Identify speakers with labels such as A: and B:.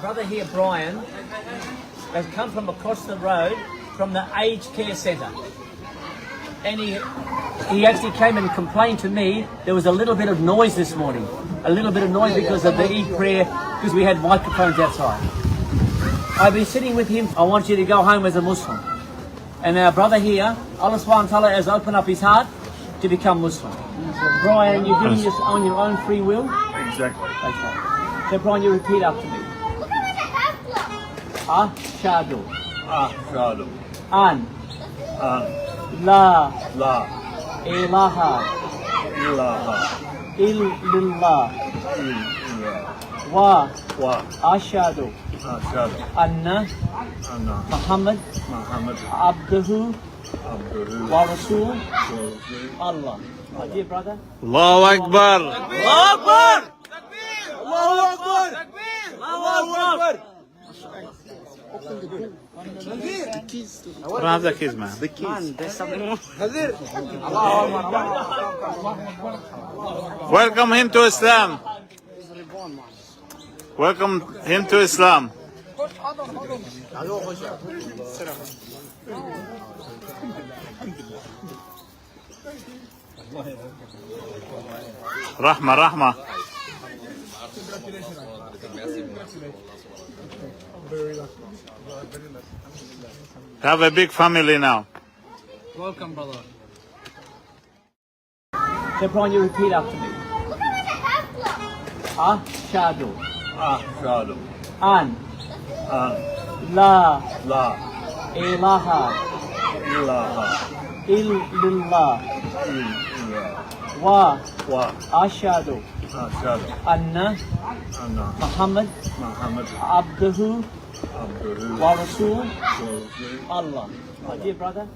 A: brother here, Brian, has come from across the road from the aged care centre. And he actually came and complained to me there was a little bit of noise this morning. A little bit of noise because of the Eid prayer, because we had microphones outside. I've been sitting with him. I want you to go home as a Muslim. And our brother here, Allah subhanahu wa ta'ala has opened up his heart to become Muslim. Brian, you're doing this on your own free will?
B: Exactly.
A: Okay. So Brian, you repeat after me. Ashhadu.
B: Ashhadu.
A: An.
B: An.
A: La.
B: La.
A: Ilaha.
B: Ilaha.
A: Illallah.
B: Illallah.
A: Wa.
B: Wa.
A: Ashhadu.
B: Ashhadu.
A: Anna.
B: Anna.
A: Muhammad.
B: Muhammad.
A: Abduhu.
B: Abduhu.
A: Wa Rasul.
B: Rasul.
A: Allah. My dear brother.
C: Allahu Akbar.
A: Allahu Akbar. Allahu Akbar. Allahu Akbar.
C: I don't have the keys, man. The keys. Welcome him to Islam. Welcome him to Islam. Rahma, Rahma. Have a big family now.
A: Welcome, brother. So Brian, you repeat after me. Ashhadu.
B: Ashhadu.
A: An.
B: An.
A: La.
B: La.
A: Ilaha.
B: Ilaha.
A: Illallah.
B: Illallah.
A: Wa.
B: Wa.
A: Ashhadu.
B: Ashhadu.
A: Anna.
B: Anna.
A: Muhammad.
B: Muhammad.
A: Abduhu.
B: Abduhu.
A: Wa Rasul.
B: Rasul.
A: Allah. My dear brother.